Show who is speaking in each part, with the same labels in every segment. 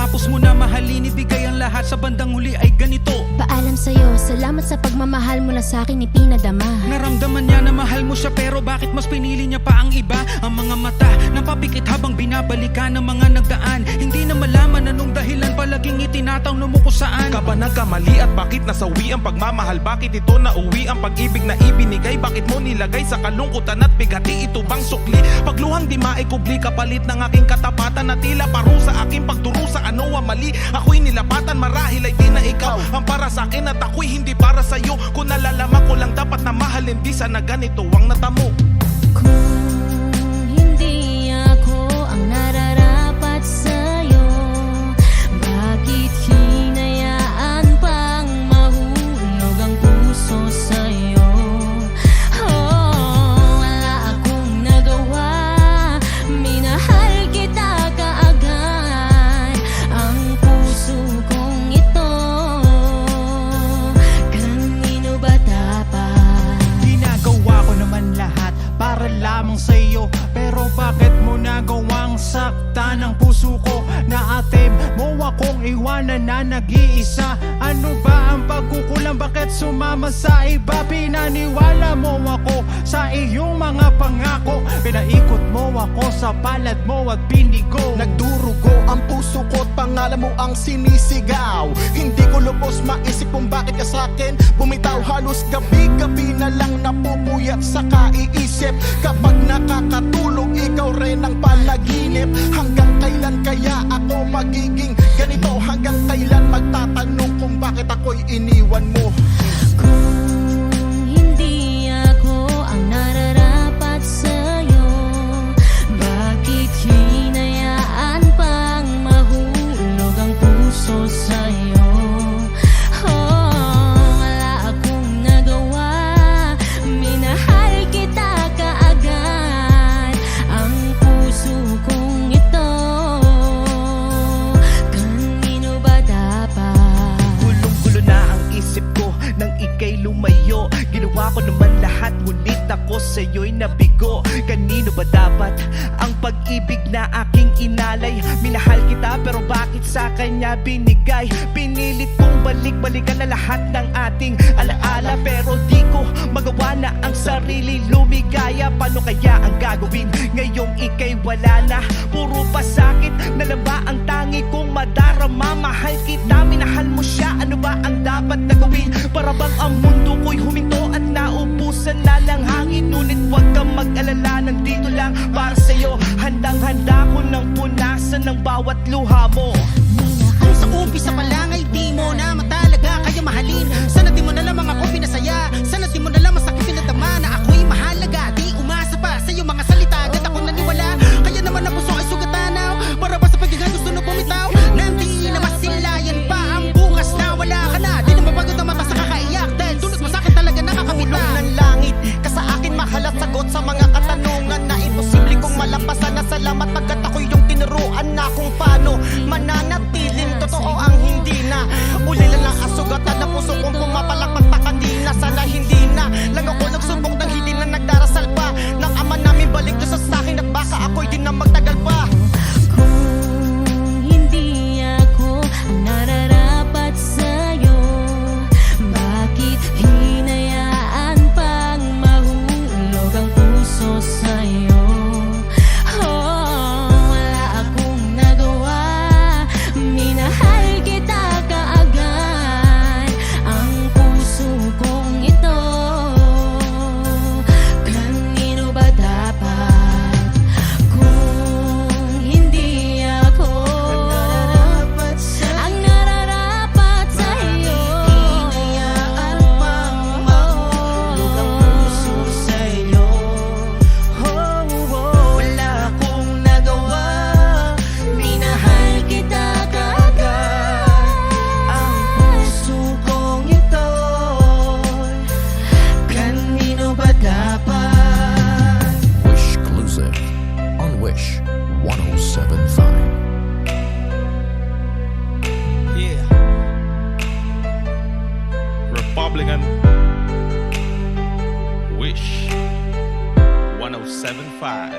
Speaker 1: Pagkatapos mo na mahalin, ibigay ang lahat, sa bandang huli ay ganito.
Speaker 2: Paalam sa'yo, salamat sa pagmamahal mo na sa'kin ipinadama.
Speaker 1: Naramdaman niya na mahal mo siya, pero bakit mas pinili niya pa ang iba? Ang mga mata napapikit habang binabalikan ng mga nagdaan. Hindi na malaman anong dahilan, palaging itinatawag mo kung saan
Speaker 3: ka ba nagkamali at bakit nasawi ang pagmamahal? Bakit ito nauwi ang pag-ibig na ibinigay? Bakit mo nilagay sa kalungkutan at bigati? Ito bang sukli? Pagluhang di maikubli, kapalit ng aking katapatan na tila parusa aking pagdurusa. Ano ang mali? Ako'y nilapatan, marahil ay di na ikaw ang para sa akin at ako'y hindi para sa'yo. Kung nalalaman ko lang dapat na mahalin, di sana ganito ang natamo.
Speaker 2: Kung hindi ako ang nararapat sa'yo, bakit hinayaan pang mahulog ang puso sa'yo? Oh, wala akong nagawa, minahal kita kaagad. Ang puso kong ito, kanino ba dapat?
Speaker 4: Ginagawa ko naman lahat para lamang sa iyo, pero bakit mo nagawang saktan ang puso ko? Naatim mo akong iwanan na nag-iisa. Ano ba ang pagkukulang? Bakit sumama sa iba? Pinaniwala mo ako sa iyong mga pangako. Pinaikot mo ako sa palad mo at binigo.
Speaker 5: Nagdurugo ang puso ko at pangalan mo ang sinisigaw. Hindi ko lubos maisip kung bakit ka sa'kin bumitaw. Halos gabi-gabi na lang napupuyat sa kaiisip. Kapag nakakatulog, ikaw rin ang panaginip. Hanggang kailan kaya ako magiging ganito? Hanggang kailan magtatanong kung bakit ako'y iniwan mo?
Speaker 2: Kung hindi ako ang nararapat sa'yo, bakit hinayaan pang mahulog ang puso sa'yo? Oh, wala akong nagawa, minahal kita kaagad. Ang puso kong ito, kanino ba dapat?
Speaker 6: Gulong-gulo na ang isip ko nang ika'y lumayo. Ginawa ko naman lahat, ngunit ako sa'yo'y nabigo. Kanino ba dapat ang pag-ibig na aking inalay? Minahal kita pero bakit sa kanya binigay? Pinilit kong balik-balikan na lahat ng ating alaala, pero di ko magawa na ang sarili lumigaya. Paano kaya ang gagawin ngayong ika'y wala na? Puro pasakit na lang ba ang tangi kong madarama? Mahal kita, minahal mo siya, ano ba ang dapat na gawin? Para bang ang mundo ko'y huminto at naubusan na ng hangin? Ngunit huwag kang mag-alala, nandito lang para sa'yo. Handang-handa ko ng punasan ng bawat luha mo.
Speaker 7: Kung sa umpisa pa lang ay di mo na matalaga kaya mahalin, sana di mo na lamang ako pinasaya. Sana di mo na lamang sa akin pinadama na ako'y mahalaga. Di umasa pa sa iyong mga salita, agad akong naniwala. Kaya naman ang puso ay sugatanaw, para ba sa pagiging gusto na bumitaw? Nandi na masilayan pa ang bukas na wala ka na. Di na mapagod ang mata sa kakaiyak, dahil dulos mo sa akin talaga nakakapita.
Speaker 5: Tulong ng langit ka sa akin, mahal at sagot sa mga katanungan na imposible kong malampasan. Na salamat pagkat ako'y yung tinuruan na kung paano mananatiling totoo ang hindi na. Ulila lang ang sugatan na puso kong pumapalakpak pa kanina. Sana hindi na lang ako nagsubok ng hindi na nagdarasal pa ng ama namin balik to sa sakin, at baka ako'y di na magtagal pa.
Speaker 2: Kung hindi ako ang nararapat sa'yo, bakit hinayaan pang mahulog ang puso sa'yo? Oh, wala akong nagawa, minahal kita kaagad. Ang puso kong ito, kanino ba dapat? Kung hindi ako ang nararapat sa'yo,
Speaker 7: Hinayaan pang mahulog ang puso sa'yo.
Speaker 6: Wala akong nagawa,
Speaker 2: minahal kita kaagad.
Speaker 6: ang puso kong ito,
Speaker 7: Kanino ba dapat?
Speaker 8: Wish Exclusive on Wish 1075.
Speaker 3: Yeah. Republican Wish 1075.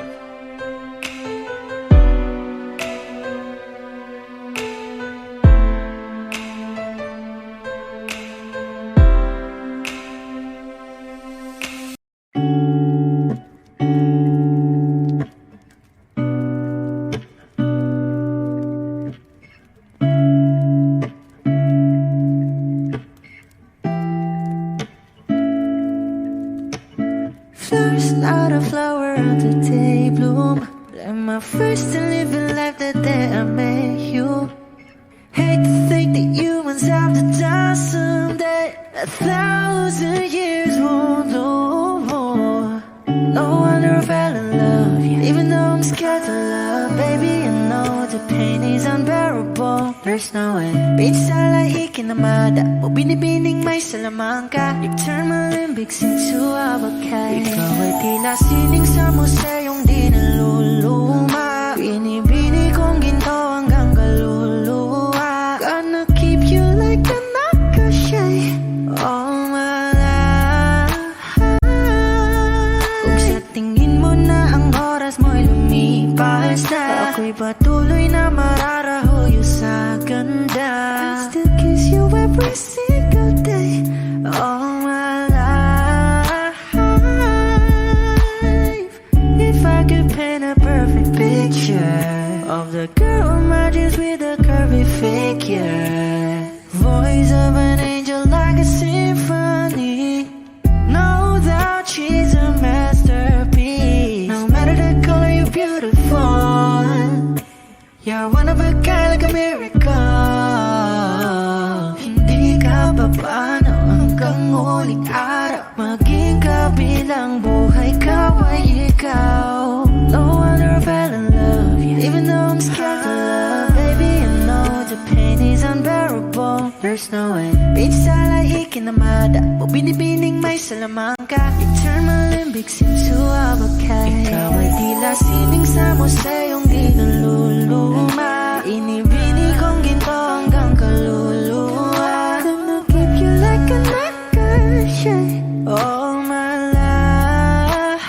Speaker 9: 1,000 years won't know more. No wonder I fell in love, yeah. Even though I'm scared to love, baby, I know the pain is unbearable. There's no way. Pinsala ikinamada, o binibining may salamangka. You turn my limbics into abakay. Ikaw ay tila sining sa museyong di naluluma. Binibini kong ginto hanggang kaluluwa. Gonna keep you like a nakashay all my life. Kung sa tingin mo na ang oras mo'y lumipas na, ako'y patuloy na mararahuyo sa ganda. I still kiss you every single day all my life. If I could paint a perfect picture of the girl in my dreams with a curvy figure, voice of an angel like a symphony. No doubt she's a masterpiece. No matter the color, you're beautiful. You're one of a kind, like a miracle. Hindi ka pa paano hanggang huling araw. Maging kabilang buhay ka ay ikaw. No wonder I fell in love, yeah. Even though I'm scared to love, baby, I know the pain is unbearable. There's no way. Pinsala ikinamada, o binibining may salamangka. You turn my limbics into abakay. Ikaw ay tila sining sa museyong di naluluma. Inibini kong ginto hanggang kaluluwa. Gonna keep you like a nakashay all my life.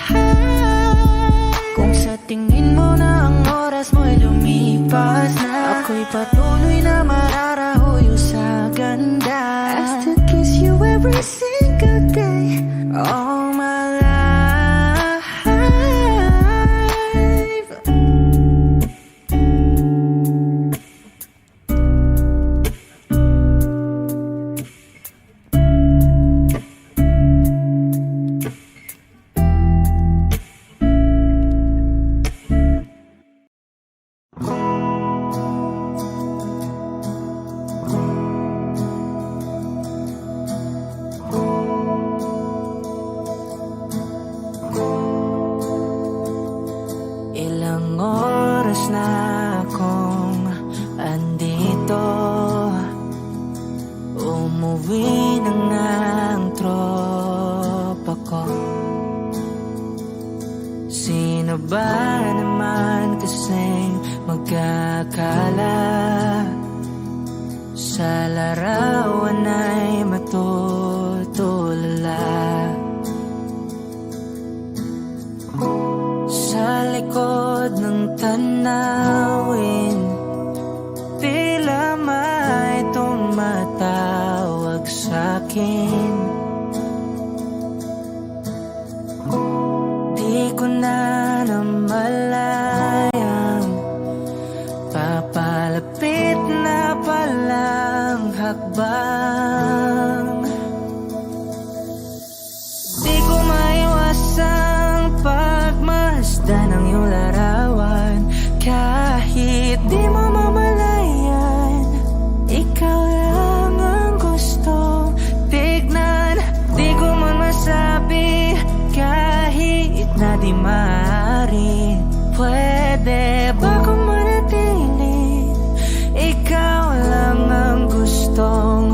Speaker 9: Kung sa tingin mo na ang oras mo'y lumipas na, ako'y patuloy na mararahuyo sa ganda. I still kiss you every single day all my life. Ilang oras na akong andito, umuwi na nga ang tropa ko. Sino ba naman kasing magkakala sa larawan ay matutulala? Sa likod ng tanawin, tila may tumatawag sa'kin. Di ko na namalayang papalapit na palang hakbang. Di ko maiwasang pagmasdan ng iyong larawan. Kahit di mo mamalayan, ikaw lang ang gustong tignan. Di ko man masabi kahit na di maaari. Pwede ba kung manatili? Ikaw lang ang gustong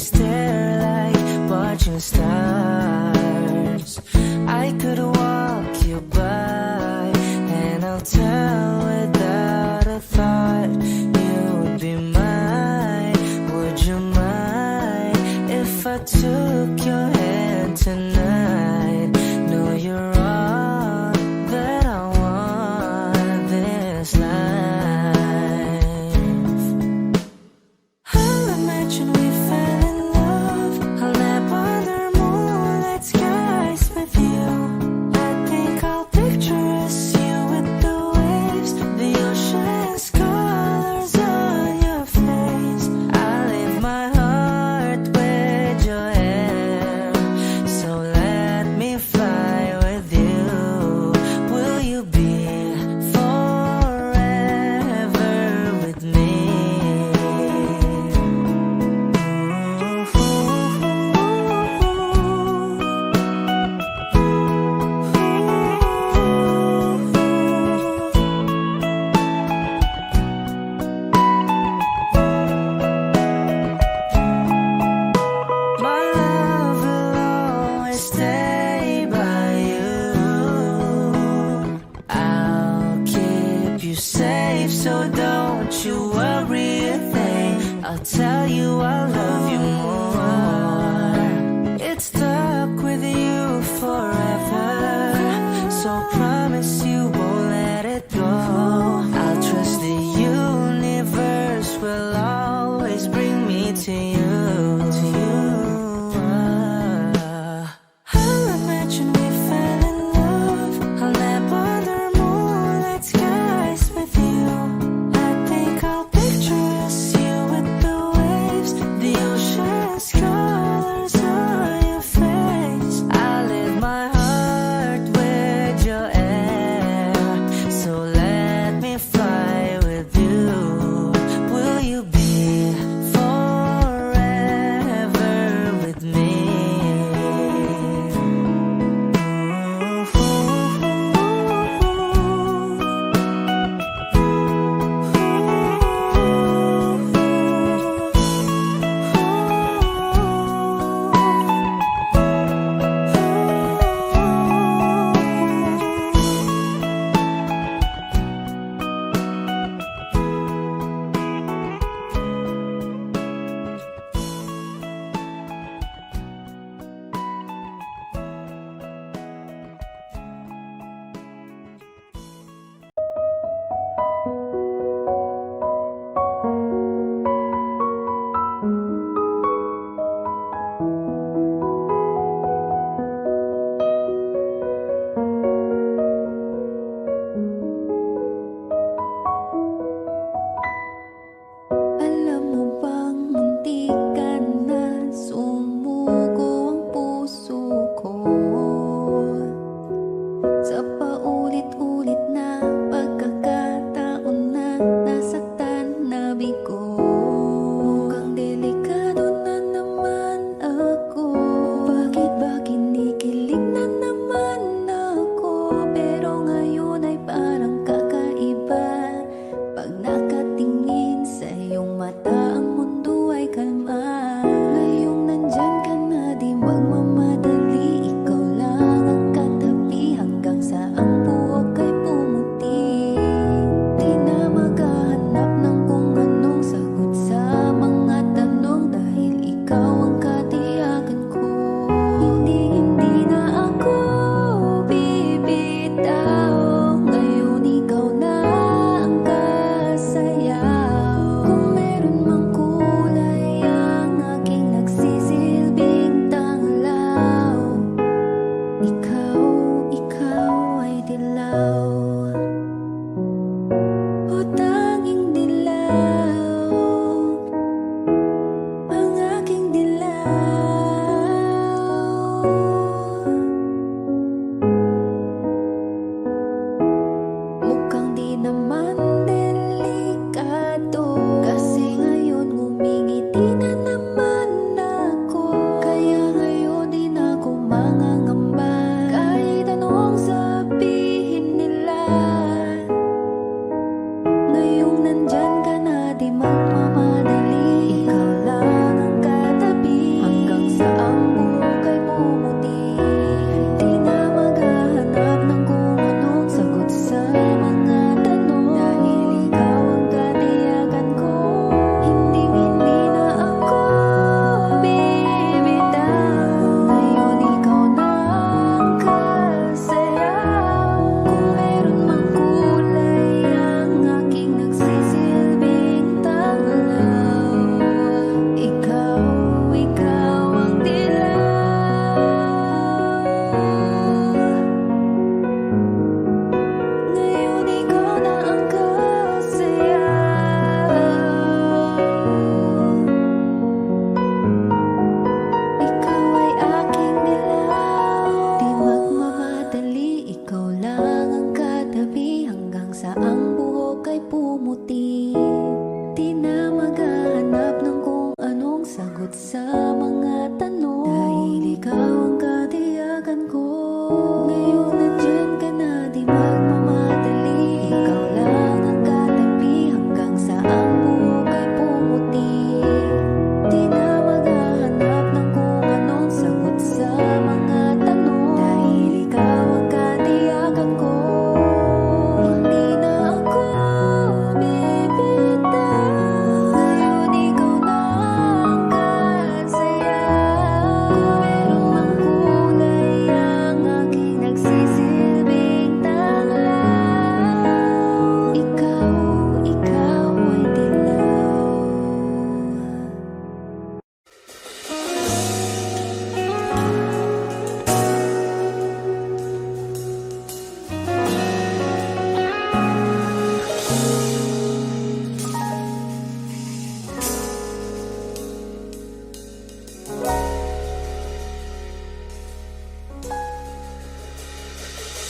Speaker 9: stare like watching stars. I could walk you by, and I'll tell without a thought you'd be mine. Would you mind if I took your hand tonight? No, you're all that I want this life. I'll imagine we fell in love. I'll nap under moonlit skies with you. I think I'll picture us, you with the waves, the ocean's colors on your face. I leave my heart with your hair, so let me fly with you. Will you be forever with me? My love will always stay by you. I'll keep you safe, so don't you worry a thing. I'll tell you I love you more. It's stuck with you forever, so promise you won't let it go. I'll trust the universe will always bring me to you. I'll imagine we fell in love. I'll nap under moonlit skies with you. I think I'll picture us, you with the waves, the ocean's colors on your face. I live my heart with your air, so let me fly with you. Will you be forever with me?
Speaker 2: Alam mo bang muntik ka na sumuko ang puso ko sa paulit-ulit na pagkakataon na nasaktan na bigo. Mukhang delikado na naman ako. Bakit ba kinikilig na naman ako? Pero ngayon ay parang kakaiba. Pag nakatingin sa iyong mata, ang mundo ay kalma. Ngayong nandyan ka na, di magmamadali. Ikaw lang ang katabi hanggang sa ang buhok ay pumuti. Di na maghahanap ng kung anong sagot sa mga tanong, dahil ikaw ang katiyakan ko. Hindi na ako bibitaw. Ngayon ikaw na ang kasayaw. Kung meron mang kulay ang aking nagsisilbing tanglaw, ikaw ay dilaw. O tanging dilaw, ang aking dilaw. Mukhang di naman delikado, kasi ngayon ngumingiti na naman ako. Kaya ngayon di na ako mangangamba.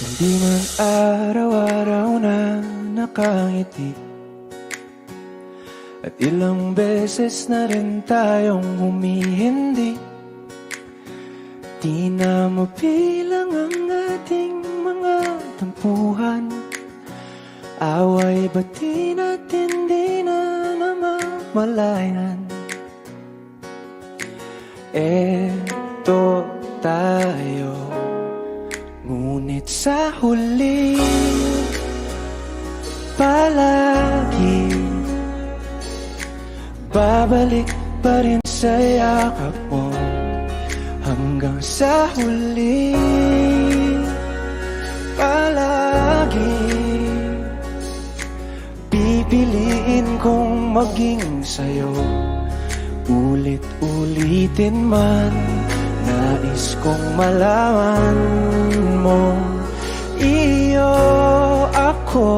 Speaker 10: Hindi man araw-araw na nakangiti, at ilang beses na rin tayong humihindi. Di na mabilang ang ating mga tampuhan, away bati natin di na namamalayan. Eto tayo, ngunit sa huli palagi babalik pa rin sa yakap mo. Hanggang sa huli palagi pipiliin kong maging sa'yo. Ulit-ulitin man, nais kong malaman mo, iyo ako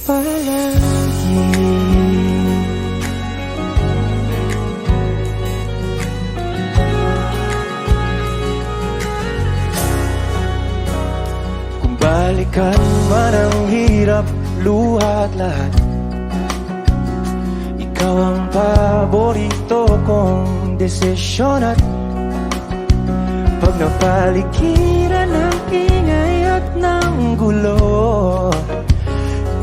Speaker 10: palagi. Kung balikan man ang hirap, luha at lahat, ikaw ang paborito kong desisyon. At pag napaligiran ng ingay at ng gulo,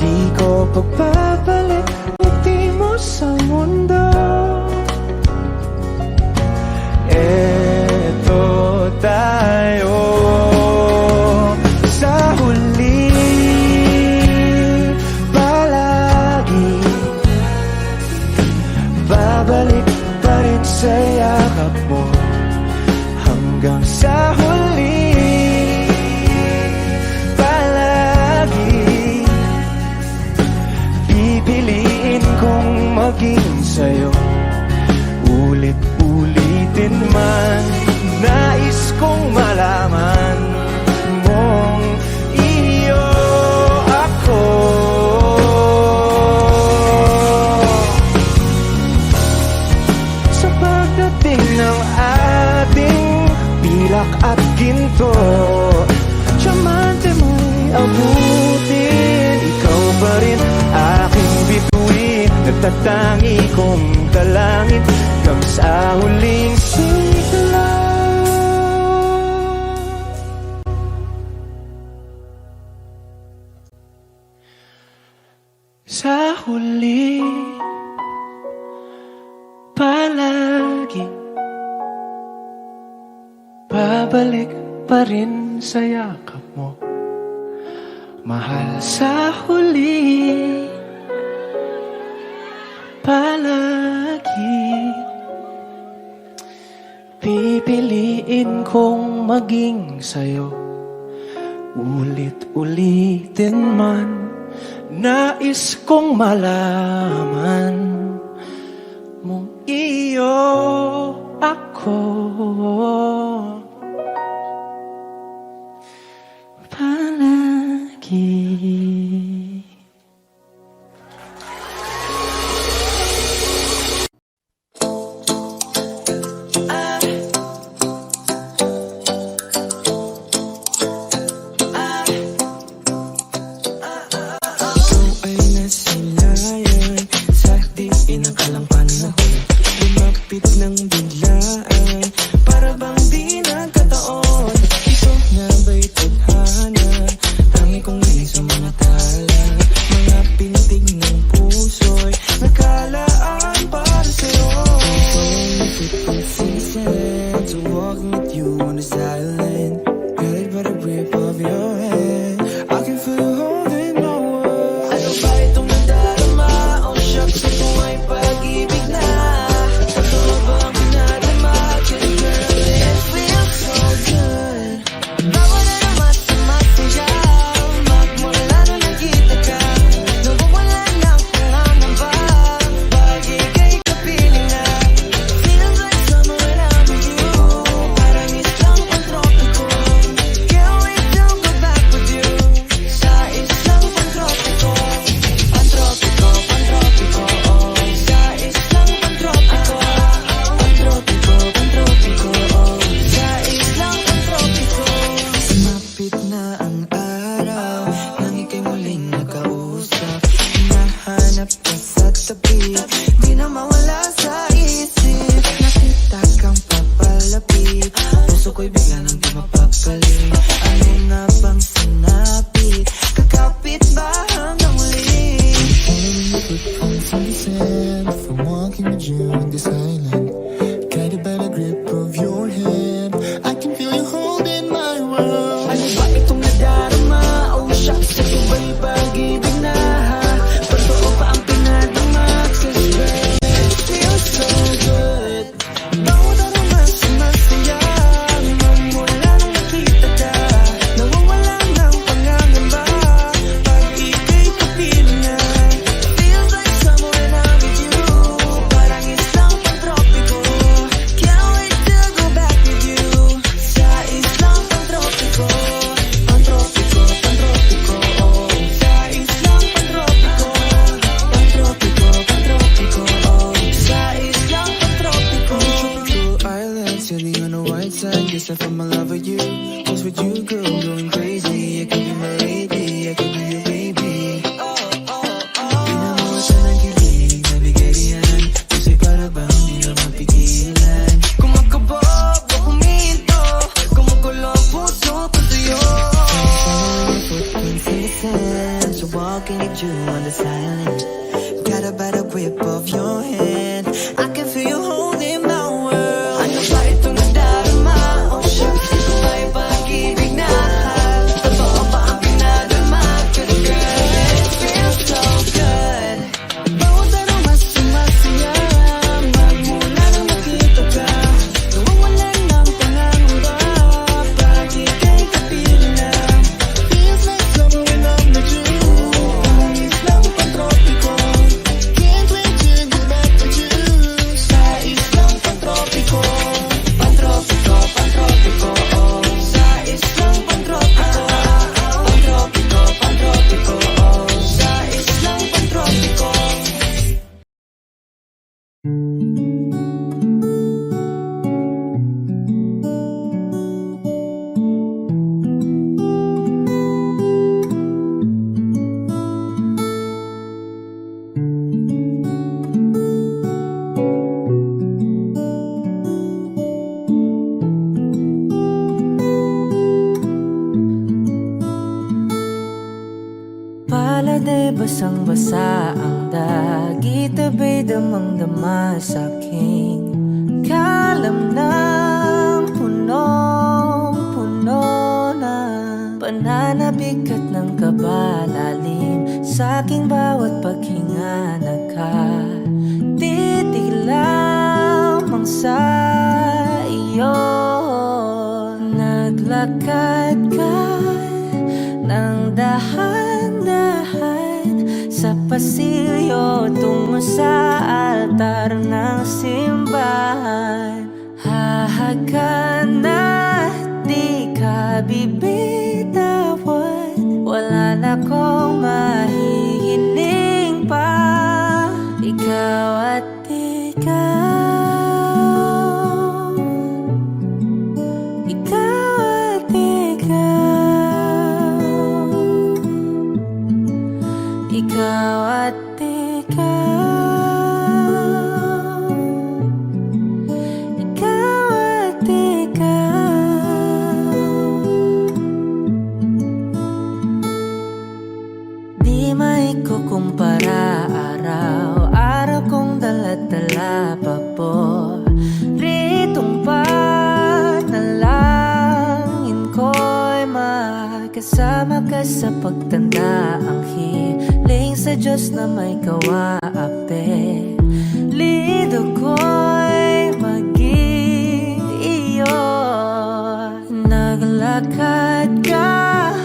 Speaker 10: di ko pagpapalit puti mo sa mundo. Eto tayo sa huli palagi, babalik pa rin sa yakap mo. Hanggang sa huli palagi pipiliin kong maging sa'yo. Ulit-ulitin man, nais kong malaman mong iyo ako. Sa pagdating ng ating pilak at ginto, diamante mo'y abutin, ikaw pa rin aking bituin. Nagtatangi kong dalangin hanggang sa huling sigla. Sa huli palagi babalik pa rin sa yakap mo, mahal. Sa huli palagi pipiliin kong maging sa'yo. Ulit-ulitin man, nais kong malaman mong iyo ako palagi.
Speaker 9: on the white side, yes I feel my love for you. What's with you, girl, going crazy? I could be my lady, I could be your baby. Di na mo siya nagiling, nabigarian. Kasi para bang di na mapigilan. Kumakabog, huminto. Kumukulo ang puso ko sa'yo. Footprints in the sand, so walking with you on the silent. Got a better grip of your hand. I can feel you holding my world. Ano ba itong nadarama? Oh shucks, ito ba'y pag-ibig na? Totoo ba ang pinadama? 'Cause girl, it feels so good. Bawat araw mas sumasaya. Magmula nang makita ka, nawawalan ng pangangamba. Pag ika'y kapiling na, feels like summer when I'm with you. Langis lang pantropiko. Can't wait to go back with you. Sa islang pantropiko. Pantropiko, pantropiko, oh. Sa islang pantropiko. Pantropiko, pantropiko, oh. Sa islang pantropiko. Pala'y basang-basa ang dagit, abay damang-dama sa'king kalam ng punong-puno na pananabik at ng kabalalim sa'king bawat paghinga nakatitig lamang sa iyo. Naglakad ka ng dahan-dahan sa pasilyo tungo sa altar ng simbahan. Hahagan at di ka bibitawan, wala na kong mahihiling pa. Ikaw at ikaw, ikaw at ikaw, ikaw at ikaw, ikaw at ikaw. Di maikukumpara, araw-araw kong dala-dala paboritong panalangin ko'y makasama ka sa pagtanda. Ang hiling sa Diyos na may kawaape, lido ko'y maging iyo. Naglakad ka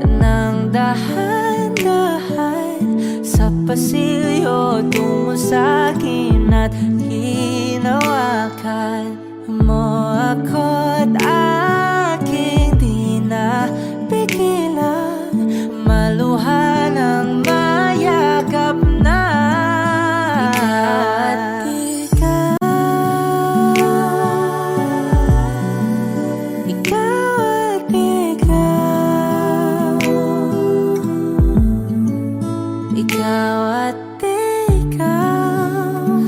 Speaker 9: ng dahan-dahan sa pasilyo tungo sa'kin at hinawakan mo ako't aking di na pigilan, maluha ng mayakap na. Ikaw at ikaw, ikaw at ikaw, ikaw at ikaw,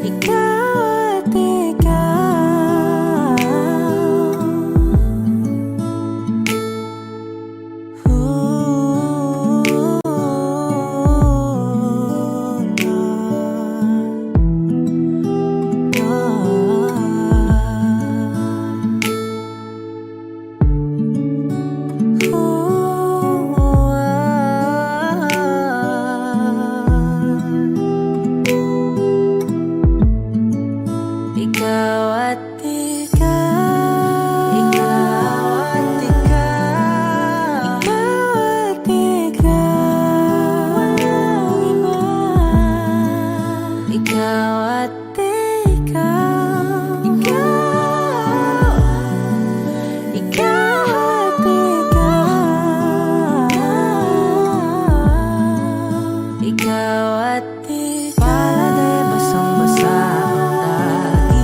Speaker 9: ikaw at ikaw. Ikaw at ikaw, ikaw at ikaw, ikaw at ikaw, walang iba. Ikaw at ikaw, ikaw, ikaw at ikaw, ikaw at ikaw. Pala'y basang-basa ang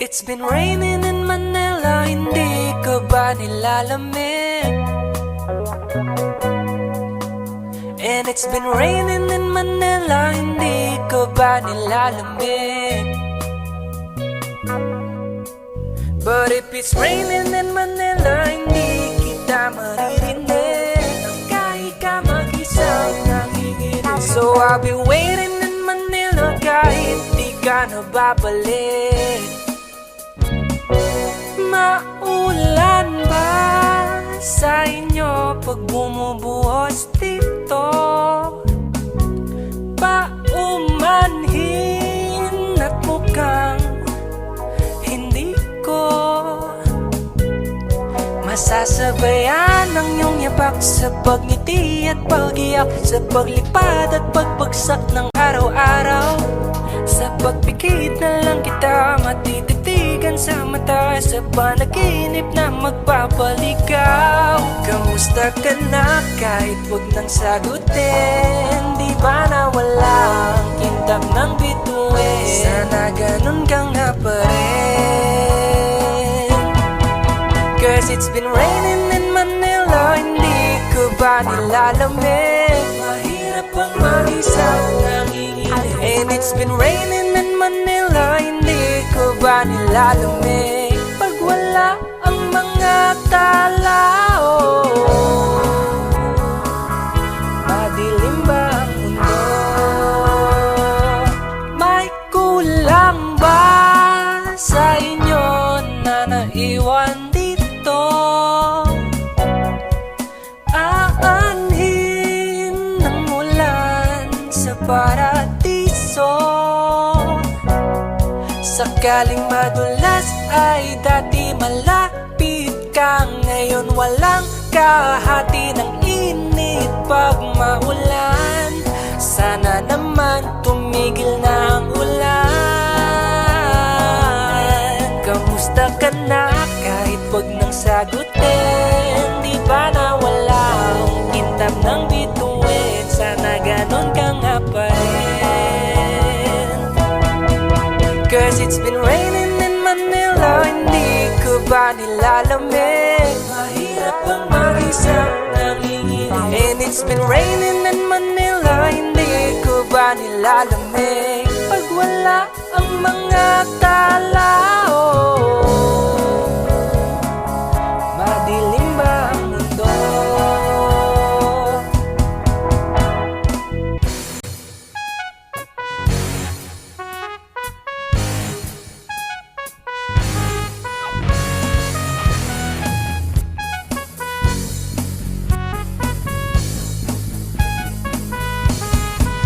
Speaker 9: It's been raining in Manila, hindi ka ba nilalamig? And it's been raining in Manila, hindi ka ba nilalamig? But if it's raining in Manila, hindi kita maririnig. Kahit ka mag-isang nanginginig. So I'll be waiting in Manila kahit di ka na babalik. Maulan ba sa inyo pag bumubuhos dito? Paumanhin at mukhang hindi ko masasabayan ang iyong yapak sa pagngiti at pag-iyak, sa paglipad at pagbagsak ng araw-araw. Sa pagpikit na lang kita matititigan sa mata, sa panaginip na magpapaligaw. Kamusta ka na kahit wag nang sagutin? Di ba nawala ang kintab ng bituin? Sana ganun kang nga pa rin. Cause it's been raining in Manila, hindi ko ba nilalamig? Mahirap ang mag-isa nanginginig. And it's been raining in Manila, hindi ko ba nilalamig? Pag wala ang mga tao, madilim ba ang mundo? May kulang ba sa inyo na naiwan dito? Aanhin ng ulan sa paradiso. Sakaling madulas ay dati malapit ka, ngayon walang kahati ng init pag maulan. Sana naman tumigil na ang ulan. Kamusta ka na kahit wag nang sagutin? Di ba nawala ang kintab ng bituin? Sana ganon ka nga pa rin. Cause it's been raining in Manila, hindi ko ba nilalamig? Mahirap ang mag-isa nanginginig. And it's been raining in Manila, hindi ko ba nilalamig? Pag wala ang mga tao, madilim ba ang mundo?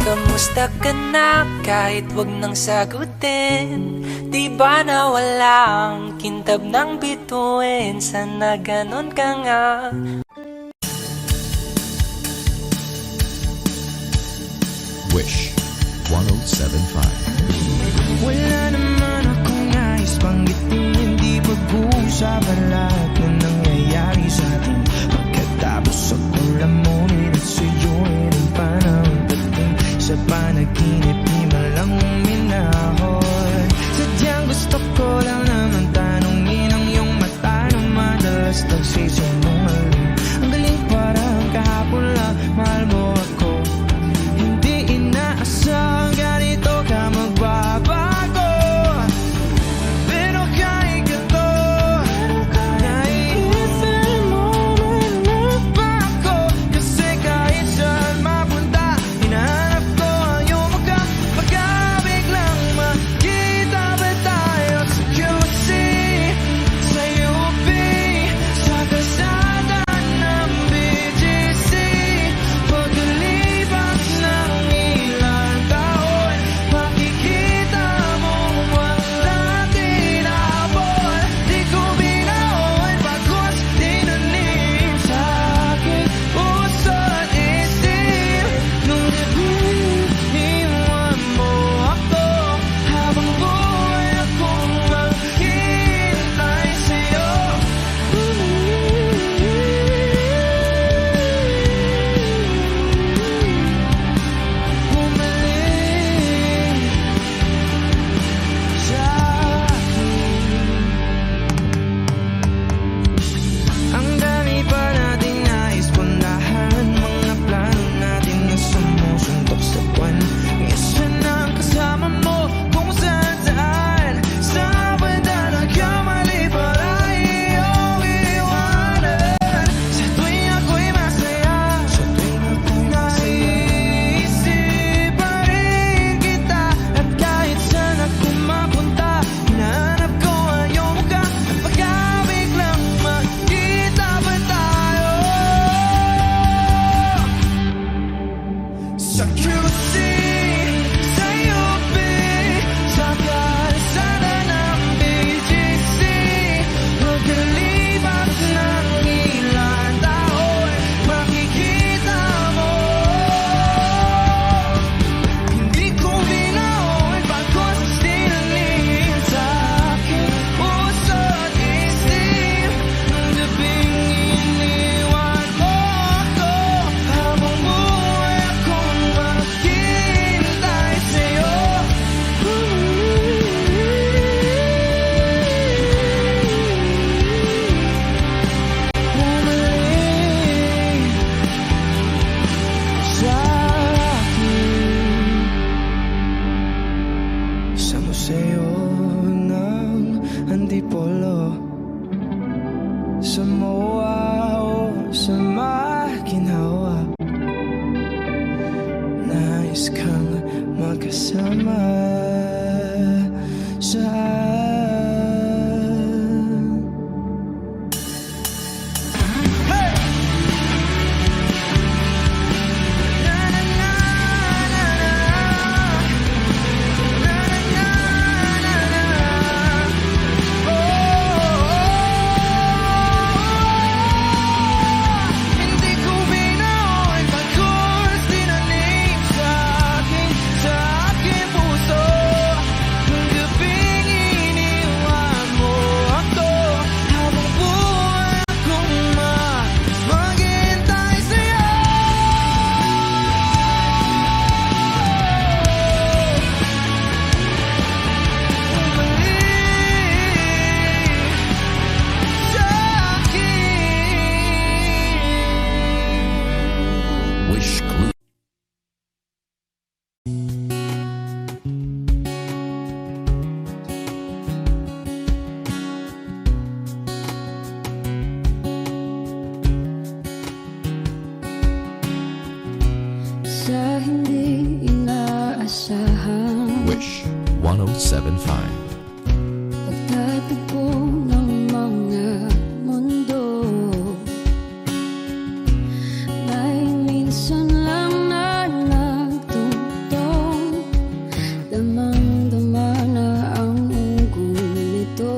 Speaker 9: Kamusta ka na kahit wag nang sagutin? Di ba nawala ang kintab ng bituin? Sana ganon ka nga.
Speaker 8: Wish 1075.
Speaker 10: Wala naman akong nais banggitin, hindi pag-uusapan lahat ng nangyayari sa atin. Pagkatapos akong lamunin at suyuin ang panahon dating sa panaginip, di malang uminahon. Sadyang gusto ko lang naman tanungin ang iyong mata na madalas nagsisinungaling. Ang galing parang kahapon lang, mahal mo ako. Hindi inaasang ganito ka sa'yo ng antipolo, sa moa o sa maginhawa. Nais kang magkasama sa
Speaker 8: Wish Clue.
Speaker 2: Sa hindi inaasahan
Speaker 8: Wish 1075.
Speaker 2: pagtatagpo ng mga mundo, may minsan lang na nagtutong, damang-dama na ang unggoy nito.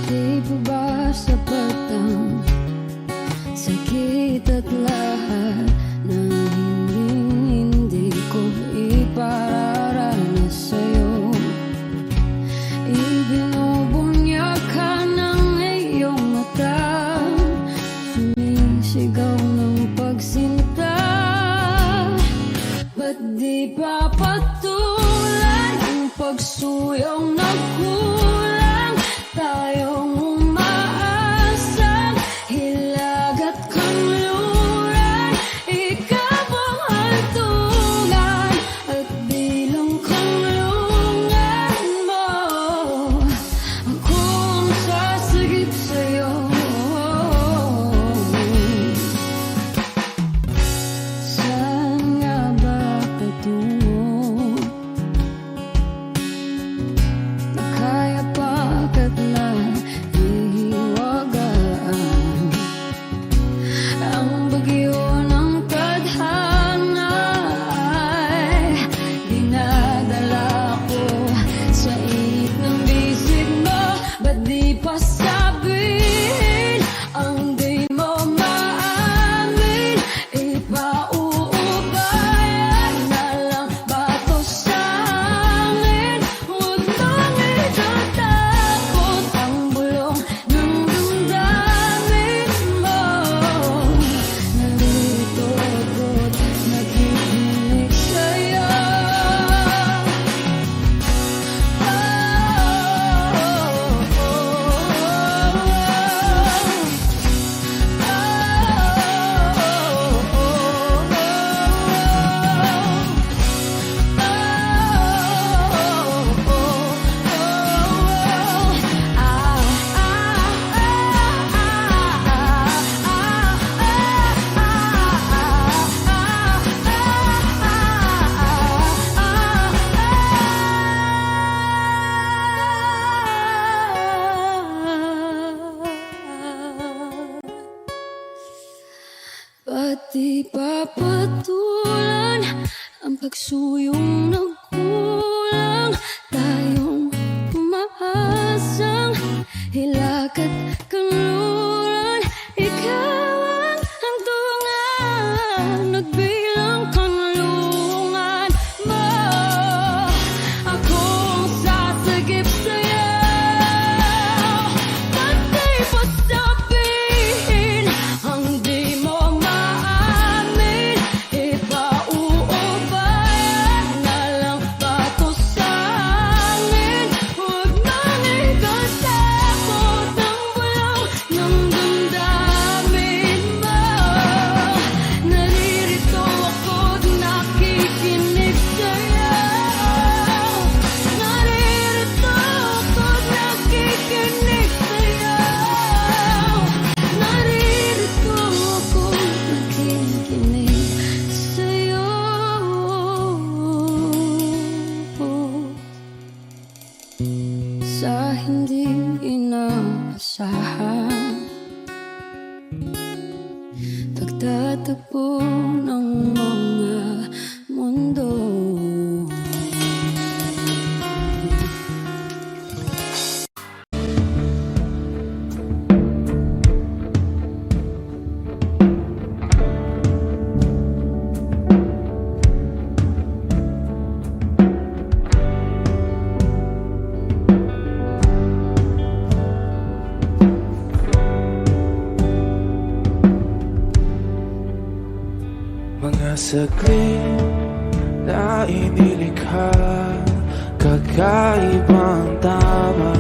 Speaker 2: Di ba ba sapat ang sakit at lahat na hindi ko ipararanas sa'yo? Ibinubunyag ka ng iyong mata, sumisigaw ng pagsinta. Ba't di pa patulan ang pagsuyong nagkulang? Tayong umaasang hilag at kanluran, ikaw ang hantungan at bilang kanlungan mo. Akong sasagip sa'yo. Saan nga ba patungo? Na kaya pagkat na hihiwagaan ang bagyo ng tadhana ay dinadala ko sa init ng bisig mo. Ba't di pa sabihin ang di mo maamin? Ipauubayan na lang ba to sa amin? Huwag mong itatakot ang bulong ng damdamin mo. Narito ako't nakikinig sa'yo. Ba't di pa patulan ang pagsuyong nagkulang? Tayong umaasang hilag at kanluran, ikaw ang hantungan at bilang kanlungan mo. Akong sasagip sa'yo. Ba't di pa sabihin ang di mo maamin? Ipauubayan na
Speaker 10: saglit na inilikha, kakaibang tama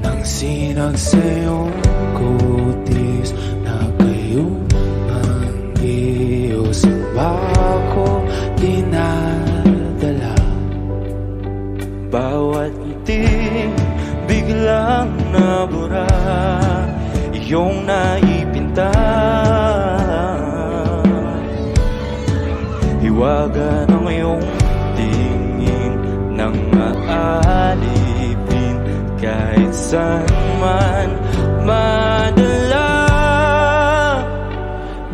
Speaker 10: nang sinag sa iyong kutis na kayong ang Diyos ang bako dinadala. Bawat ngiti biglang nabura, iyong naipinta, hiwaga ng iyong tingin nang maalipin kahit saan man madala.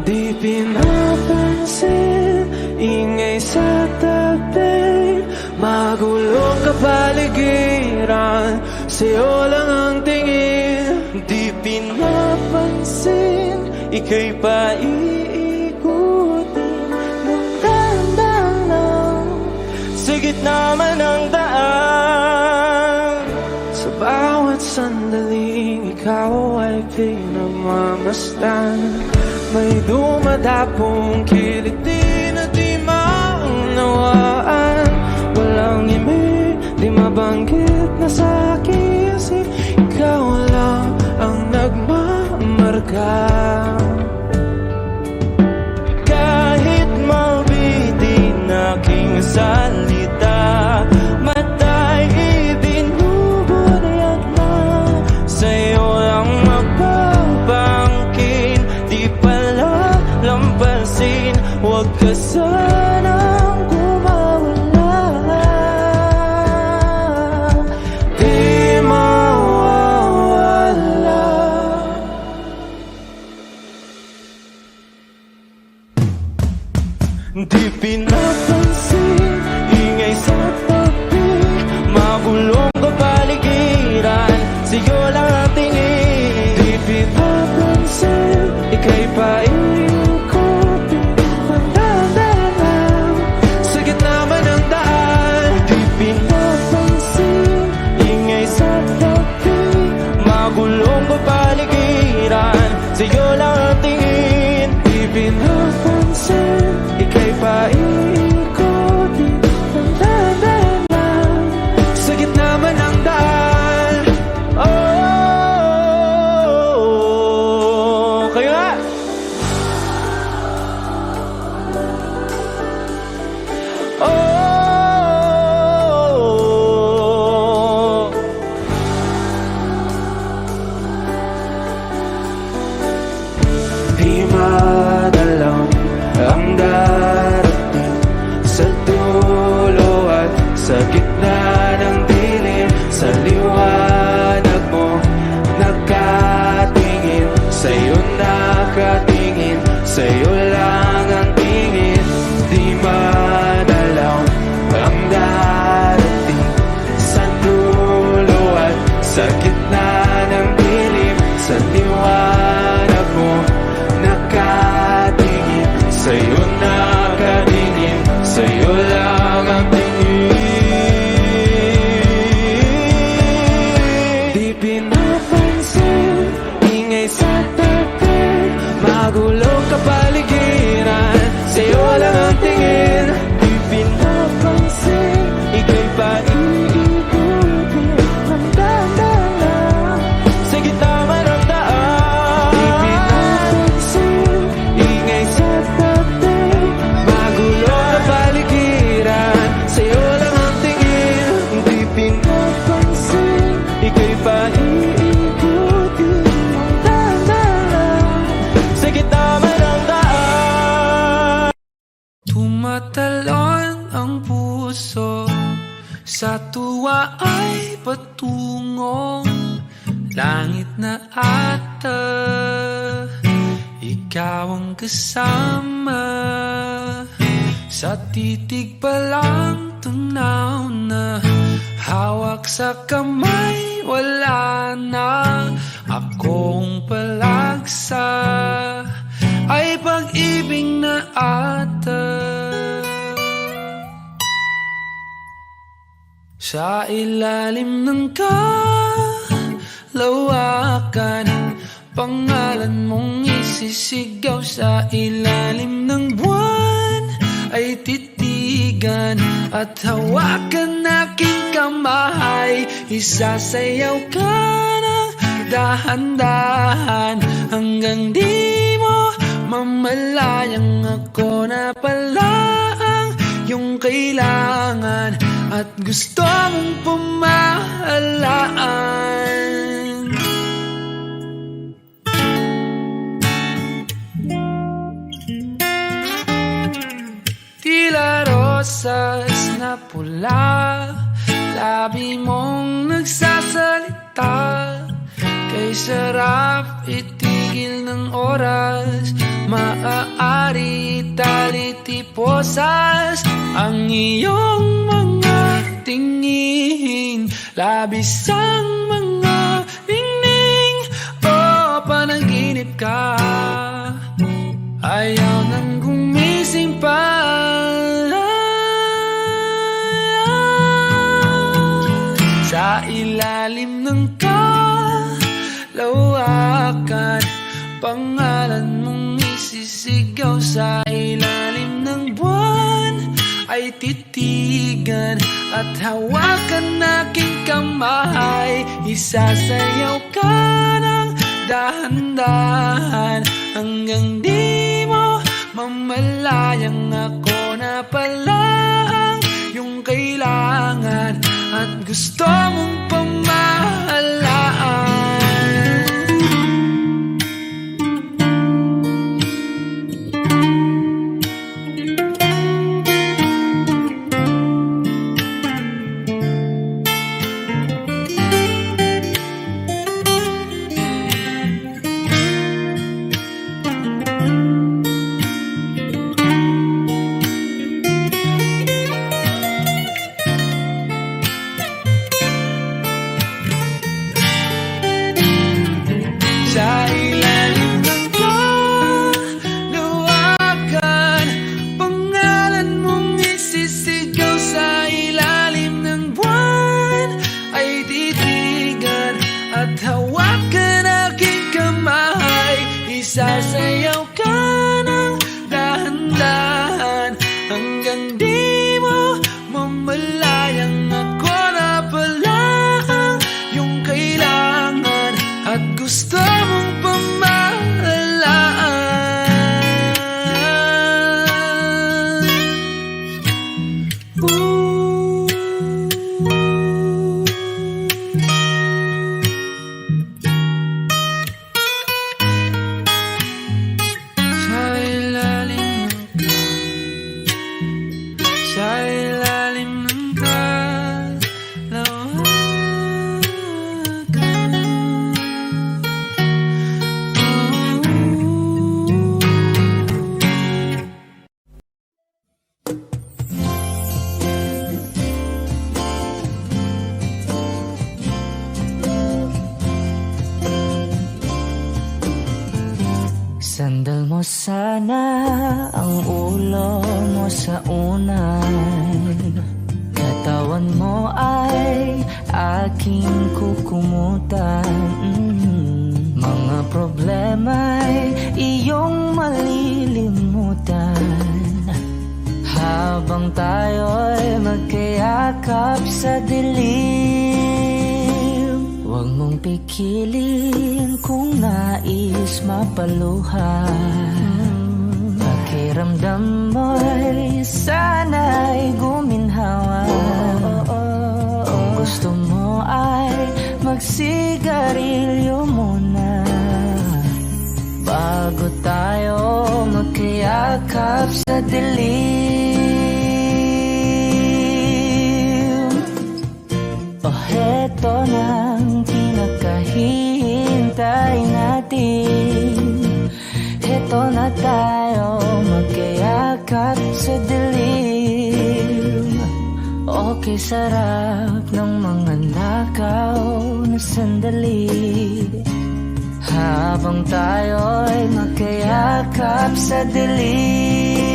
Speaker 10: Di pinapansin, ingay sa tabi, magulong kapaligiran, sa'yo lang ang tingin. Di pinapansin, ika'y paiikutin ng dahan-dahan lang sa gitna man ng daan. Sa bawat sandaling ikaw ay pinagmamasdan, may dumadapong kiliti na di maunawaan. Walang imig, di mabanggit na sa aking isip, ikaw lang ang nagmamarka. Kahit mabitin aking salita, matay ibinubunayat na, sa'yo lang magbabangkin. Di pala lampasin, huwag ka sanang kumawala. Di mawawala. Di pinapansin, ingay sa tabi, magulong kapaligiran, sa'yo lang ang tingin. Di pinapansin, ika'y paiikutin ng dahan-dahan sa gitna man ng daan. Di pinapansin, ingay sa tabi, magulong kapaligiran, sa'yo lang ang tingin. Di pinapansin, ika'y paiikutin ng dahan-dahan sa gitna man ng daan. Oh, kaya oh, di madalang ang darating sa dulo at sa gitna ng dilim. Sa liwanag mo nakatingin, sa'yo nakatingin, sa'yo lang ang tingin. Di madalaw ang darating sa dulo at sa gitna ng dilim. Sa liwanag mo nakatingin, sa'yo nakatingin, sa'yo lang ang tingin. Di pinapansin, ingay sa tabi, magulong kapaligiran, sa'yo lang ang tingin. Di pinapansin, ika'y paiikutin ng dahan-dahan sa gitna man ng daan. Di pinapansin, ingay sa tabi, magulong kapaligiran, sa'yo lang ang tingin. Di pinapansin, ika'y paiikutin ng dahan-dahan sa gitna man ng daan.
Speaker 1: Tumatalon ang puso, sa tuwa ay patungong langit na ata. Ikaw ang kasama, sa titig pa lang tunaw na, hawak sa kamay wala na. Akong palagsa ay pag-ibig na ata. Sa ilalim ng kalawakan, pangalan mong isa isisigaw sa ilalim ng buwan ay titigan at hawakan aking kamay. Isasayaw ka ng dahan-dahan hanggang di mo mamalayang ako na pala ang iyong kailangan at gusto mong pamahalaan. Tila rosas na pula, labi mong nagsasalita. Kay sarap itigil ng oras, maaari talitiposas ang iyong mga tingin. Labis ang mga ningning, o panaginip ka, ayaw nang gumising pa. Sa ilalim ng kalawakan, pangalan mong isisigaw. Sa ilalim ng buwan ay titigan at hawakan aking kamay. Isasayaw ka ng dahan-dahan hanggang di mo mamalayang ako na pala ang iyong kailangan at gusto mong pamahalaan. Sasayaw ka ng dahan-dahan hanggang di mo mamalayang ako na pala ang iyong kailangan at gusto mong pamahalaan.
Speaker 9: Sandal mo sana ang ulo mo sa unan, katawan mo ay aking kukumutan. Mga problema'y iyong malilimutan habang tayo'y magkayakap sa dilim. Huwag mong pikilin kung nais mapaluhan. Pakiramdam mo'y sana'y guminhawa. Kung gusto mo ay magsigarilyo muna bago tayo magkayakap sa dilim. O heto nang pinakahihintay natin, heto na tayo magkayakap sa dilim. Okay, sarap ng mga nakaw na sandali habang tayo'y magkayakap sa dilim.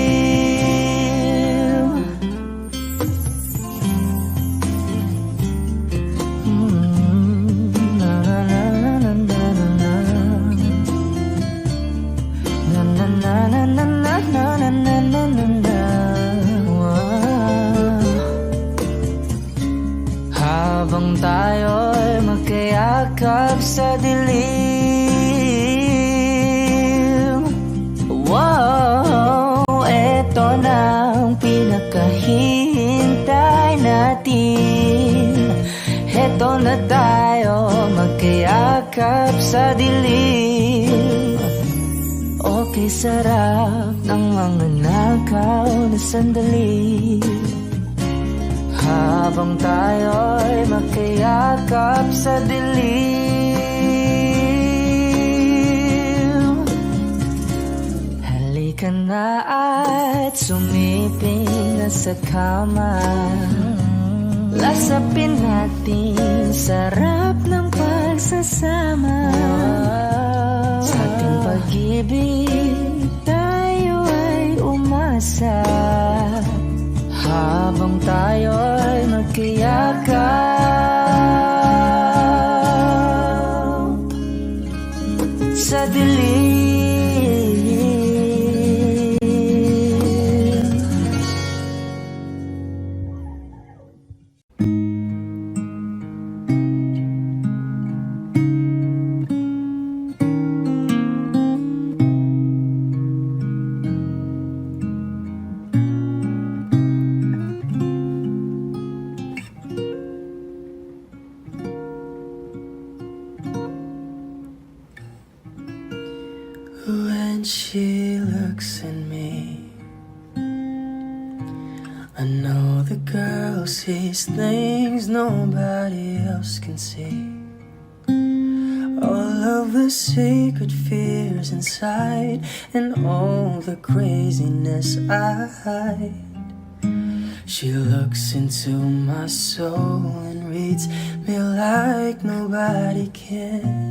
Speaker 9: yakap sa dilim. Okay, sarap ng mga nakaw na sandali, habang tayo'y magkayakap sa dilim. Halika na at sumiping na sa kama, lasapin natin sarap ng pagsasama. Sa ating pag-ibig tayo ay umasa, habang tayo'y magkayakap sa dilim.
Speaker 10: When she looks at me, I know the girl sees things nobody else can see. All of the secret fears inside, and all the craziness I hide. She looks into my soul and reads me like nobody can.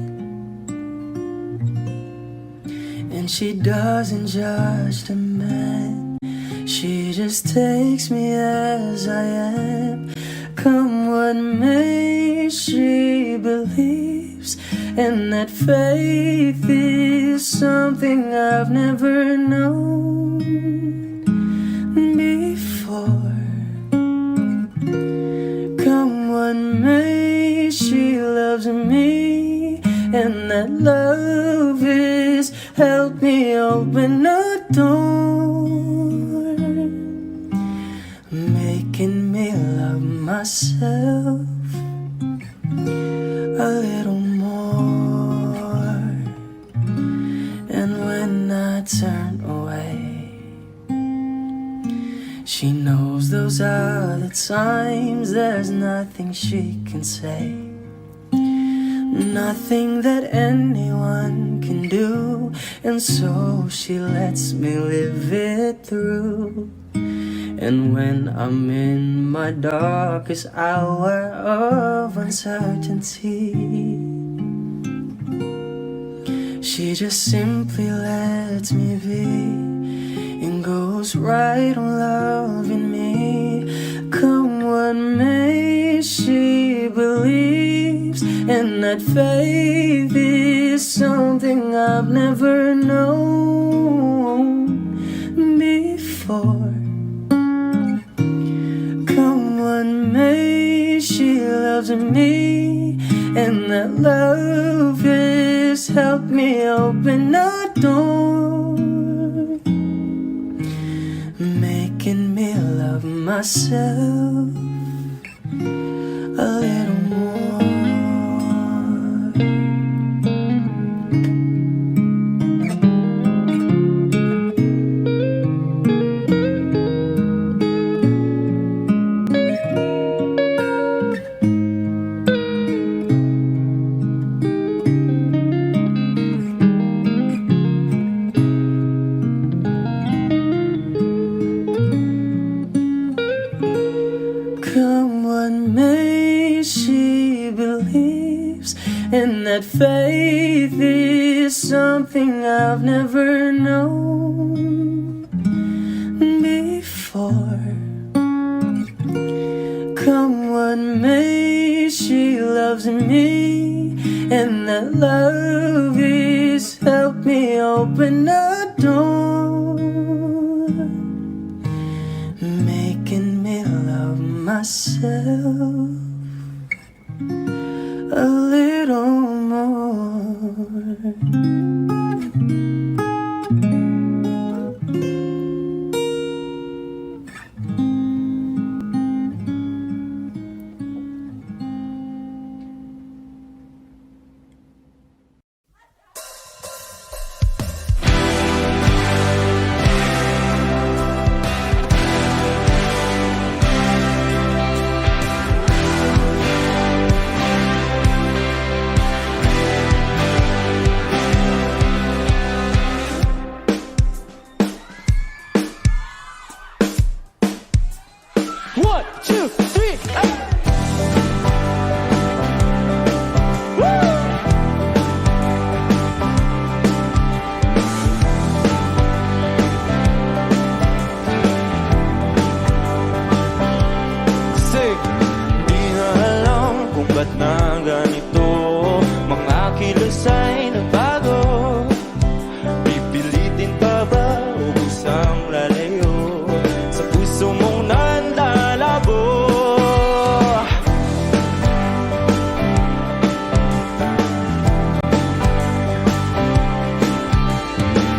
Speaker 10: And she doesn't judge the man, she just takes me as I am. Come what may, she believes, and that faith is something I've never known before. Come what may, she loves me, and that love is help me open a door, making me love myself a little more. And when I turn away, she knows those are the times there's nothing she can say, nothing that anyone can do, and so she lets me live it through. And when I'm in my darkest hour of uncertainty, she just simply lets me be and goes right on loving me. Come what may, she believes, and that faith is something I've never known before. Come what may, she loves me, and that love has helped me open a door, making me love myself a little more. Come what may, she believes, and that faith is something I've never known before. Come what may, she loves me, and that love is helped me open a door, making me love myself a little more. 1, 2, 3, hey! Di na alam kung ba't na ganito, mga kilos ay nagbago. Pipilitin pa ba o kusang lalayo sa puso mong nanlalabo?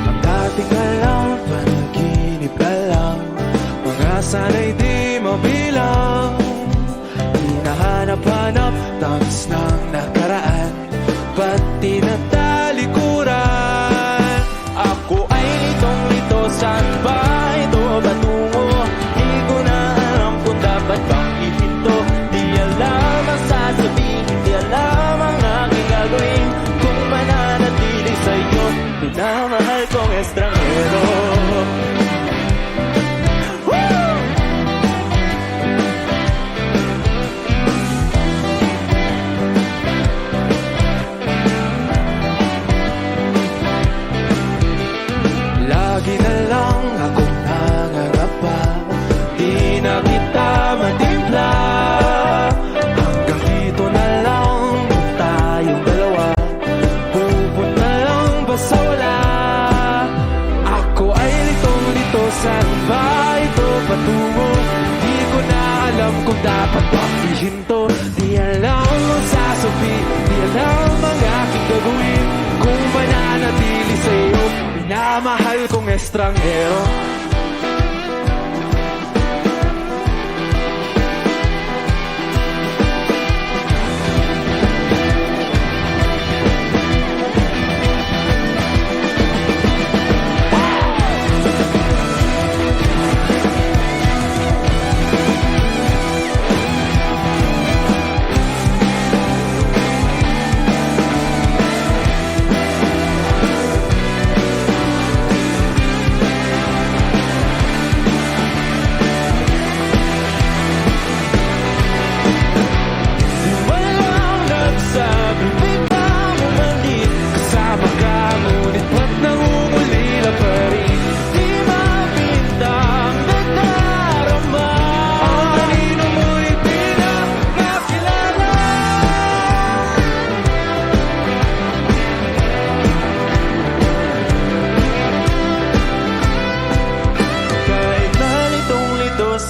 Speaker 10: Ang dating alam, panaginip ka lang, mga sana'y di mabilang. Hinahanap-hanap, tamis ng nakaraan, pati na talikuran. Ako ay litong-lito, saan ba ito patungo? Di ko na alam kung dapat bang ihinto. Di alam ang sasabihin, di alam ang aking gagawin. Kung mananatili sa'yo, minamahal kong estranghero. Lagi na lang akong nangangapa, di na kita matimpla. Hanggang dito na lang tayong dalawa, pupunta lang ba sa wala? Ako ay litong-lito, saan ba ito patungo? Di ko na alam kung dapat bang ihinto. Di alam ang sasabihin, di alam ang aking gagawin. Kung mananatili sa'yo, minamahal kong estranghero.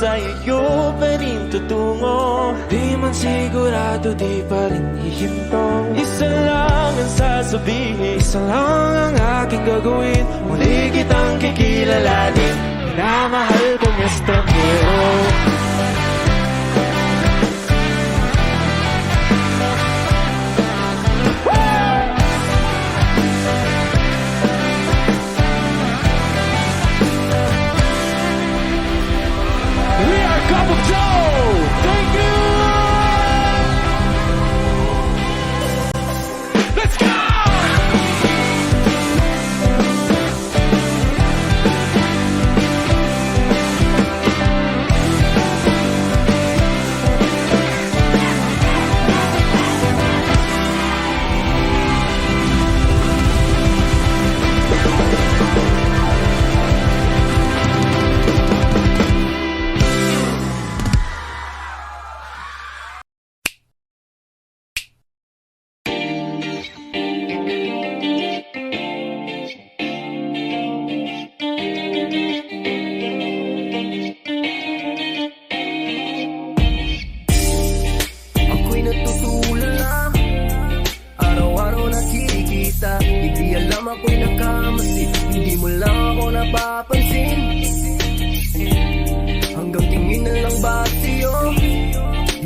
Speaker 10: Sa iyo pa rin tutungo, di man sigurado, di pa rin hihinto. Isa lang ang sasabihin, isa lang ang aking gagawin. Muli kitang kikilalanin, minamahal kong estranghero.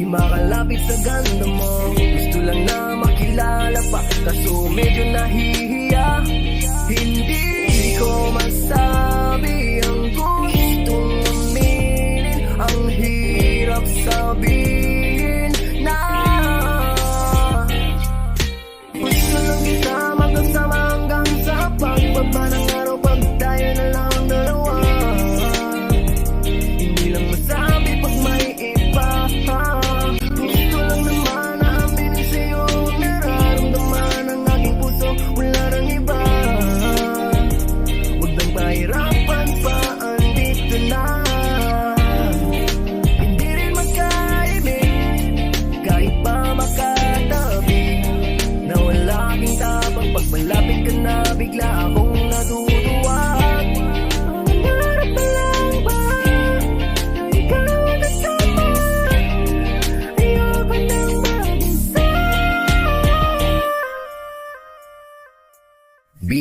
Speaker 9: makalapit sa ganda mo. Gusto lang na makilala pa, kaso medyo nahihiya. Hindi ko masabi ang gustong aminin, ang hirap sabihin na gusto lang kita magkasama hanggang sa pagbaba ng araw, pag tayo na lang dalawa. Hindi lang masabi pag may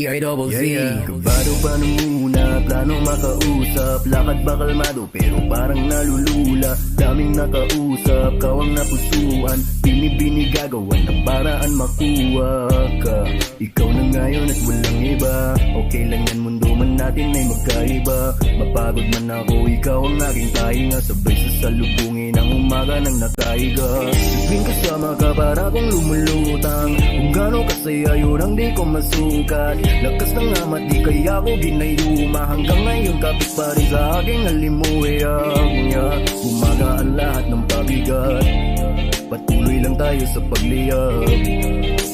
Speaker 8: D-I-double-Z.
Speaker 10: Kabado pa nung muna, plano makausap. Lakad ba kalmado pero parang nalulula. Daming nakausap, kawang napusuan. Binibini gagawan ng paraan makuha ka. Ikaw na ngayon at walang iba. Okay lang yan, mundo man natin ay magkaiba. Mapagod man ako, ikaw ang aking tahinga. Sabay sasalubungin ang umaga ng nakahiga. Tuwing kasama ka para kong lumulutang. Kung gano'ng kasaya yun ang di ko masukat. Lakas ng amat di kaya ako ginayuma. Hanggang ngayon kapit pa rin sa aking alimuhiyang niya. Umaga ang lahat ng pabigat. Patuloy lang tayo sa pagliyab.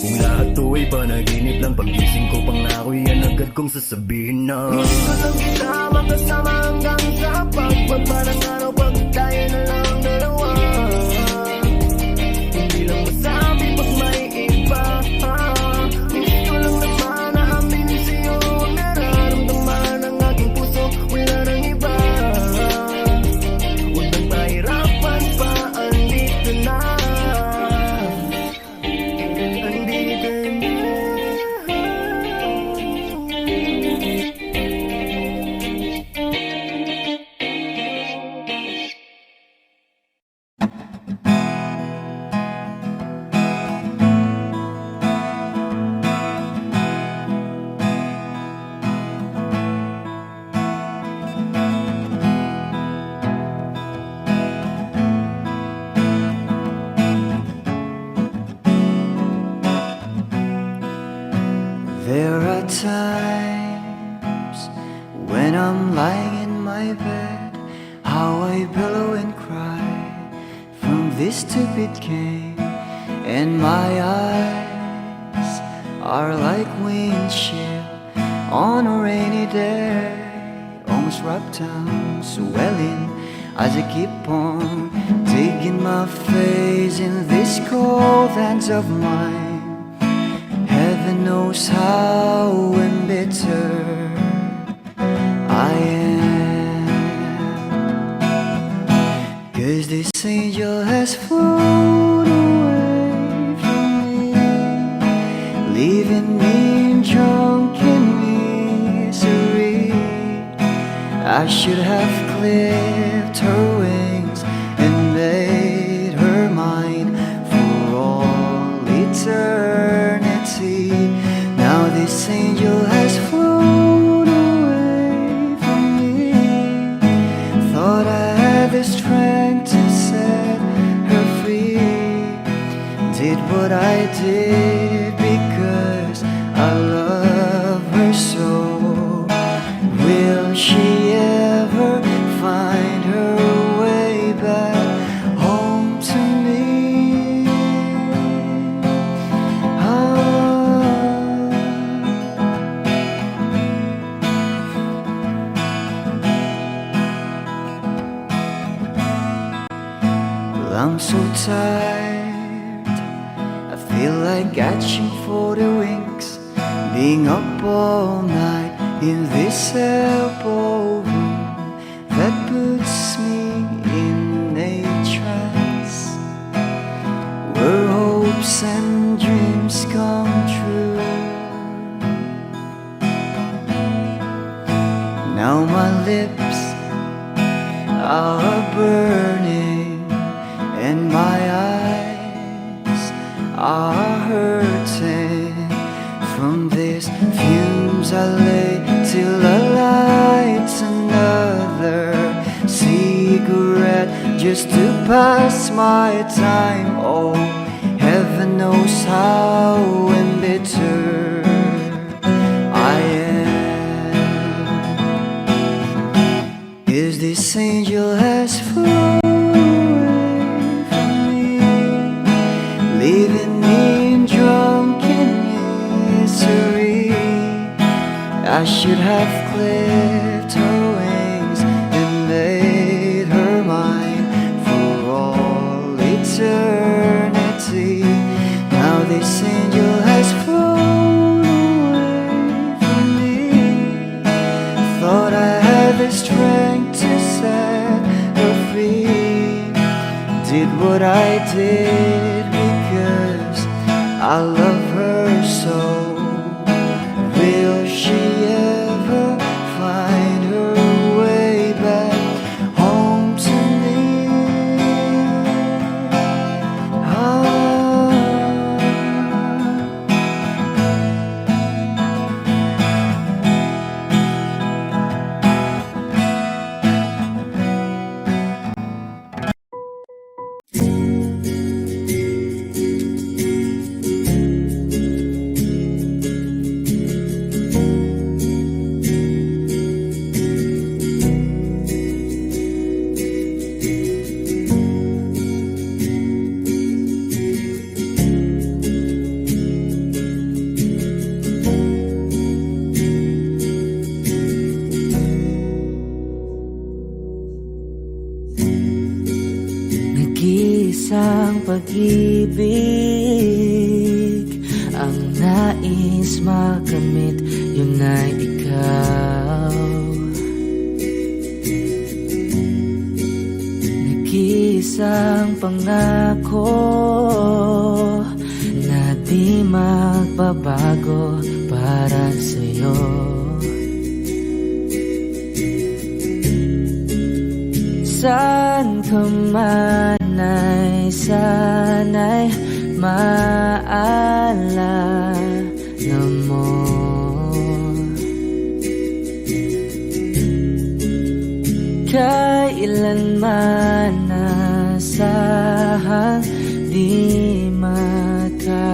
Speaker 10: Kung lahat to ay panaginip lang, pagising ko pangako yan agad kong sasabihin na gusto lang kita makasama hanggang sa pagbaba ng araw. Pag tayo na lang dalawa, hindi lang masabi pag may iba. Gusto lang naman na aminin sa'yo ang nararamdaman ng aking puso. Wala nang iba. Huwag nang pahirapan pa, andito na.
Speaker 9: There are times when I'm lying in my bed, how I billow and cry from this stupid game, and my eyes are like windshield on a rainy day, almost rubbed down, swelling as I keep on digging my face in these cold hands of mine. Heaven knows how embittered I am, 'cause this angel has flown away from me, leaving me drunken misery. I should have clipped her wings and made her mine for all eternity. Now this angel has flown away from me. Thought I had the strength to set her free. Did what I did because I love her so. Will she ever find her way back home to me? I'm so tired, I feel like catching for the wings, being up all night in this elbow room that puts me in a trance, where hopes and dreams come true. Now my lips are burning and my eyes are hurting from these fumes. I lay till I light another cigarette just to pass my time. Oh, heaven knows how embittered I am, 'cause this angel has flown leaving me drunken misery. I should have clipped her wings and made her mine for all eternity. Now this angel has flown away from me. Thought I had the strength to set her free. Did what I did because I love her so. Will Nag-iisang pag-ibig ang nais makamit, yun ay ikaw. Nag-iisang pangako na di magbabago para sa'yo. Saan ka man ay sana'y maalala mo. Kailanman nasahang di makalayo.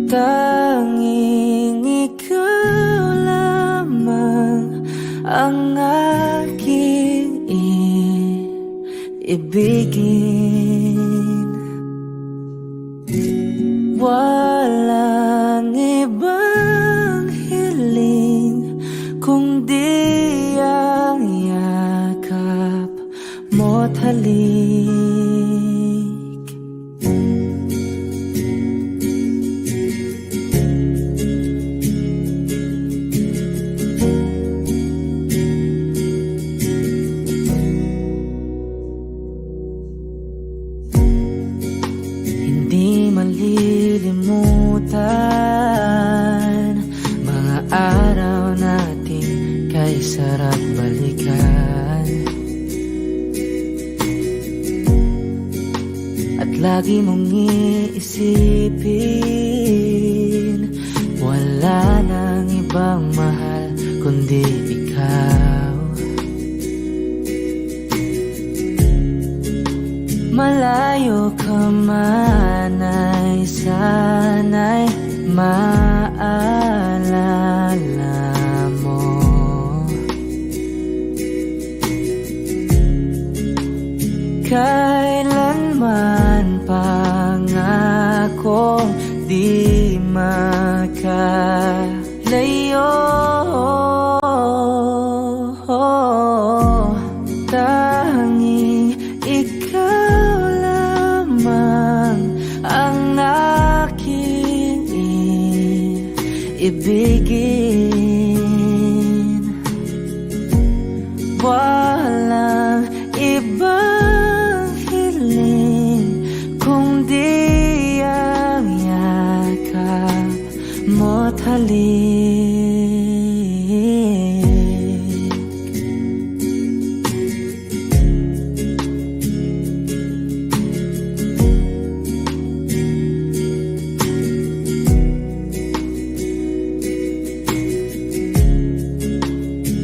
Speaker 9: Tanging ikaw lamang ang aking ibigin. Walang ibang hiling kundi ang yakap mo't halik. Hindi malilimutan mga araw natin kay sarap balikan. At lagi mong iisipin, wala nang ibang mahal kundi ikaw. Malayo ka man ay sana'y maalala mo. Kailanman pangako di makalayo. Tanging ikaw lamang ang aking ibigin. Walang ibang hiling kundi ang yakap mo't halik.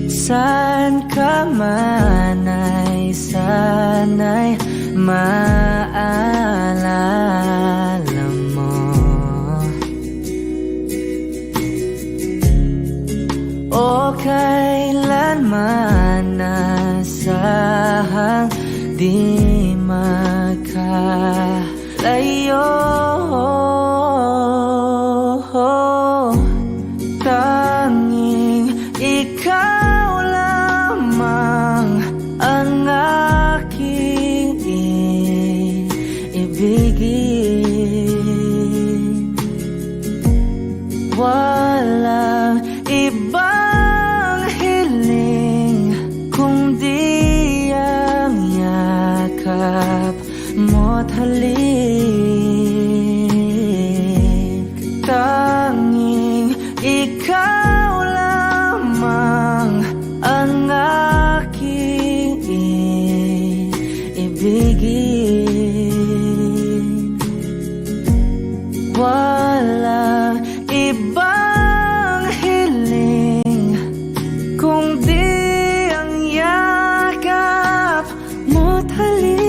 Speaker 9: Saan ka man ay sana'y maalala mo. O kailanman nasahang di makalayo. Tanging ikaw lamang ang aking ibigin. Walang ibang hiling kundi ang yakap mo't halik. Tanging ikaw lamang ang aking ibigin. Walang ibang hiling kundi ang yakap mo't halik.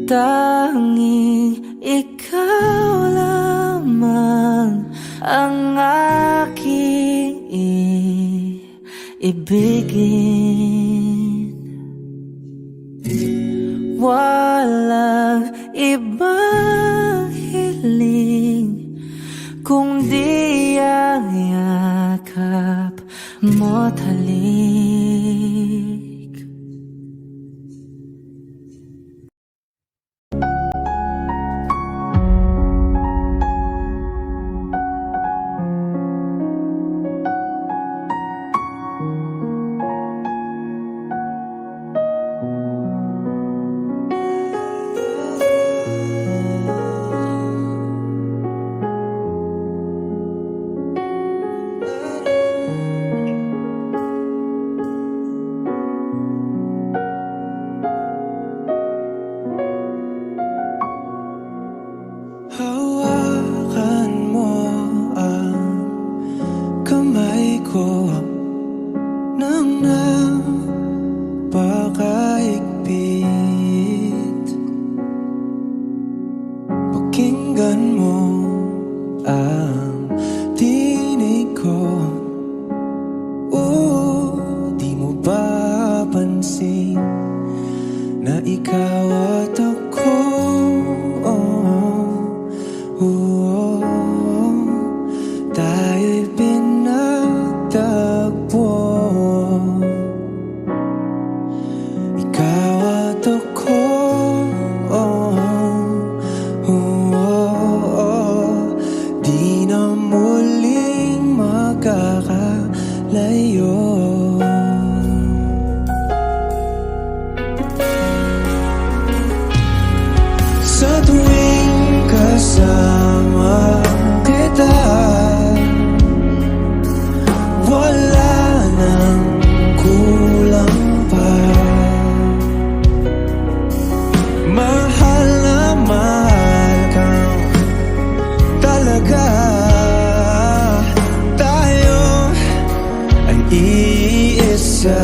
Speaker 9: Tanging ikaw lamang ang aking ibigin. Walang ibang hiling kundi ang yakap mo't halik.
Speaker 10: Hawakan mo ang kamay ko nang napakaigpit. Pakinggan mo ang tinig ko. Di mo ba pansin na ikaw at ako? Tayo'y pinagtagpo. Ikaw at ako, di na muling magkakalayo. Sa tuwing kasama kita, wala nang kulang pa. Mahal na mahal kang talaga. Tayo ay iisa.